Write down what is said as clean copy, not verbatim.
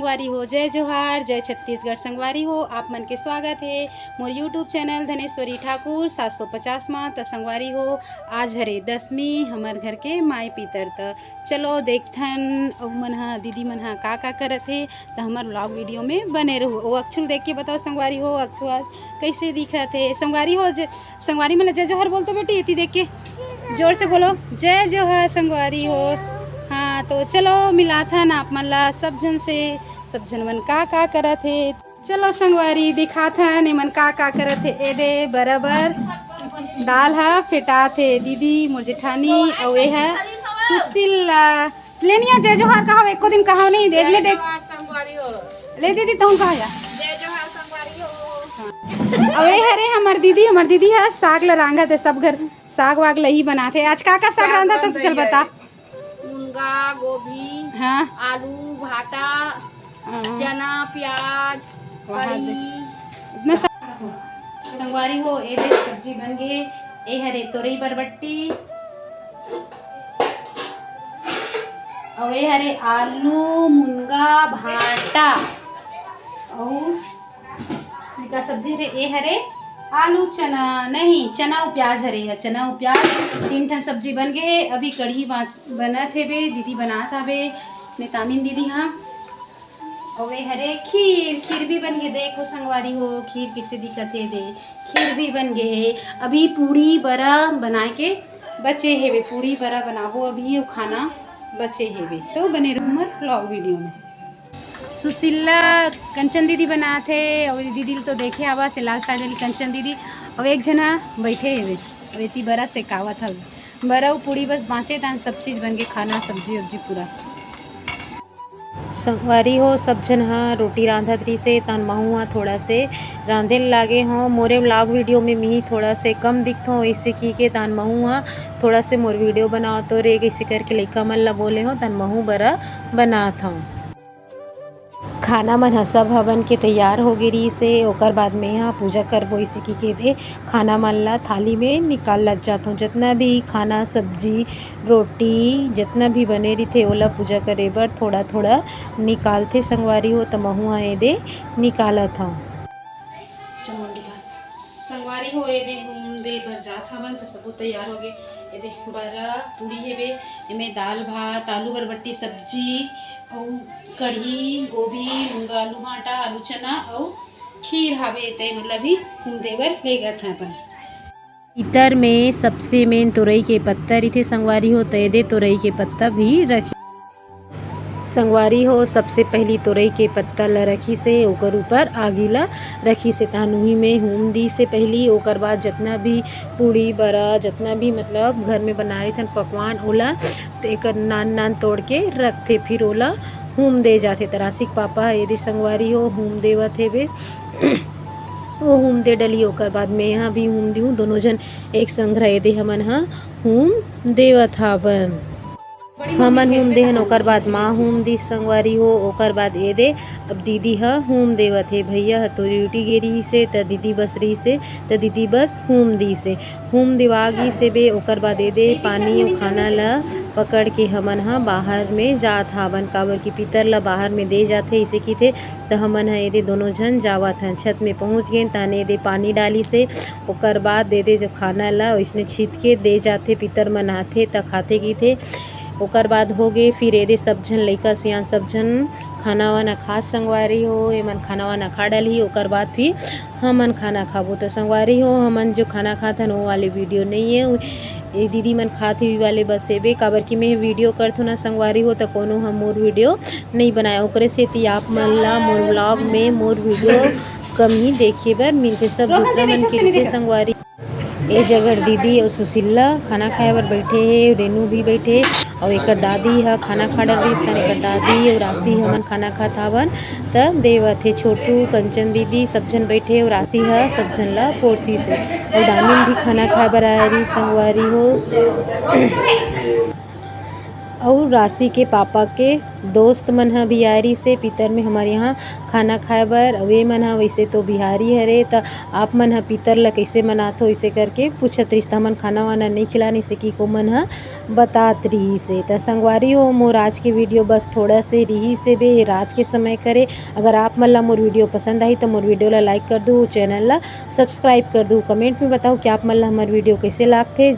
संगवारी हो, जय जोहार, जय छत्तीसगढ़। संगवारी हो, आप मन के स्वागत है मोर यूट्यूब चैनल धनेश्वरी ठाकुर 750 में। तो संगवारी हो, आज हरे दसवीं हमर घर के माई पितर। तो चलो देखथन अउ मन हा दीदी मन हा का करत है। तो हमार व्लॉग वीडियो में बने रहो। वो अक्षुल देख के बताओ संगवारी हो, अक्षु आज कैसे दिखत है। संगवारी हो, संगवारी मतलब जय जोहार बोलते बेटी, इति देख के जोर से बोलो जय जोहार संगवारी हो। हाँ तो चलो मिलाथन आप मन ला सब जन से, सब जन मन का करत है। चलो संगवारी दिखाथन एमन का करत है। ए दे बराबर दाल हा फेटात है दीदी मोर जेठानी और ये है सुशीला। लेनिया जय जोहार कहो, एको दिन कहो नहीं देख में देख ले दीदी तुम कहा या जय जोहार संगवारी हो। और ये हरे हमार दीदी है साग ला रांगत है। सब घर साग वाग लही बनाते। आज का साग रांधा तो चल बता। मुनगा, गोभी, हाँ, आलू, भाटा, चना, प्याज, इतना संगवारी हो। ए दे सब्जी बन गए। ए हरे तोरई बरबट्टी और ए हरे आलू, मुनगा, भाटा और का सब्जी हरे। ए हरे आलू चना नहीं, चना और प्याज हरे है। चना और प्याज 3 ठन सब्जी बन गए। अभी कढ़ी बनत है बे, दीदी बनात हवे नेतामिन दीदी। हाँ और वे हरे खीर भी बन गए। देखो संगवारी हो खीर किसे दिखत है। दे खीर भी बन गए है। अभी पूड़ी बड़ा बनाए के बचे है वे। पूड़ी बड़ा बनाबो अभी और खाना बचे है वे। तो बने रहो हमार व्लॉग वीडियो में। सुशीला कंचन दीदी बनाते और दीदी तो देखे आवा से लाल साड़ी वाली कंचन दीदी और एक जना बैठे है वे ती बड़ा से कावत हवे। बड़ा पूड़ी बस बाँचे तान सब चीज़ बन के खाना सब्जी उब्जी पूरा। संगवारी हो सब जन हाँ रोटी रांधत रही से तान महू हाँ थोड़ा से रांधे लागे हों। मोरे व्लॉग वीडियो में मी थोड़ा से कम दिखत हो इसे की के तान महू हाँ थोड़ा से मोर वीडियो बनाओ तो रे इसे करके लइका मन ला बोले हो तान महू बड़ा बनात हूँ। खाना मन ह सब हवन के तैयार हो गे रही से। ओकर बाद में यहाँ पूजा करबो इसे की के दे खाना मन ला थाली में निकाल लग जात हूँ। जितना भी खाना सब्जी रोटी जितना भी बने रही थे ओला पूजा करे बर थोड़ा थोड़ा निकालते संगवारी हो। तो महू ए दे निकालत हूँ। संगवारी हो ए दे बर जात हवन। तो सबो तैयार हो गए। ए दे बड़ा पूड़ी है बे, एमे दाल भात आलू बरबट्टी सब्जी और कढ़ी गोभी मुंगा आलू भाटा आलू चना और खीर हवे। ते मतलब भी घूम देवर ले गए थे अपन। इतर में सबसे मेन तोरई के पत्ता रही थे संगवारी हो। ते दे तोरई के पत्ता भी रखी संगवारी हो। सबसे पहली तोरई के पत्ता ला रखी से ओकर ऊपर आगी ला रखी से तानुही में हुम दी से पहली। ओकर बाद जितना भी पूड़ी बड़ा जितना भी मतलब घर में बना रही थन पकवान ओला एक नान तोड़ के रखते फिर ओला हुम दे जाते। तरासिक पापा यदि संगवारी हो हुम देवत है बे वो हुम दे डली। ओकर बाद में यहाँ भी हुम दी हूँ। दोनों जन एक संग रहे दे हमन हाँ हुम देवत हावन। हमन हुम देहन ओकर बाद माँ हुम दी संगवारी हो। ओकर बाद ए दे अब दीदी हाँ हुम देवत है। भैया तो ड्यूटी गे रही से त दीदी बस रही से त दीदी बस हुम दी से हुम दिवागी से बे। ओकर बाद ए दे पानी और खाना ला पकड़ के हमन हाँ बाहर में जात हावन। काबर की पितर ला बाहर में दे जाते इसे की थे। तो हमन हाँ ए दे दोनों जन जावत हन। छत में पहुँच गए ताने दे पानी डाली से। ओकर बाद दे दे जो खाना ला इसने छीत के दे जाते पितर मन आथे त खाते की थे। ओकर बाद हो गए फिर ए दे सब जन लइका सियान सब जन खाना वाना खा संगवारी हो। एमन खाना वाना खा डाली। ओकर बाद फिर हमन खाना खाबो। तो संगवारी हो हमन जो खाना खाथन वो वाले वीडियो नहीं है। ये दीदी मन खाते वाले बस एबे काबर की मैं वीडियो करथूँ ना संगवारी हो तो कोनो हम मोर वीडियो नहीं बनाया। ओकरे से ती आप मन ला मोर व्लॉग में मोर वीडियो कम ही देखे बर मिलते। सब दूसरा मन के संगवारी ए जगह दीदी और सुशीला खाना खाए बर बैठे है। रेनू भी बैठे और एक दादी है खाना खा रही है। एक दादी और राशि हमन खाना खात हवन त देवत है। छोटू कंचन दीदी सब जन बैठे और राशि है सब जन ला पोरसी से। और दामिन भी खाना खाए बर आ रही संगवारी हो। और राशि के पापा के दोस्त मन ह बिहारी से पितर में हमारे यहाँ खाना खाए बर। वे मन ह वैसे तो बिहारी हरे, त आप मन ह पितर ला कैसे मनात हो इसे करके पूछत रहिस। हमन खाना वाना नहीं खिलानी से कि को मन ह बतात रही से। त संगवारी हो मोर आज के वीडियो बस थोड़ा से रही से बे रात के समय करे। अगर आप मन ला मोर वीडियो पसंद आई तो मोर वीडियो ला लाइक कर दो, चैनल ला सब्सक्राइब कर दो, कमेंट में बताओ कि आप मन ला हमार वीडियो कैसे लागथे।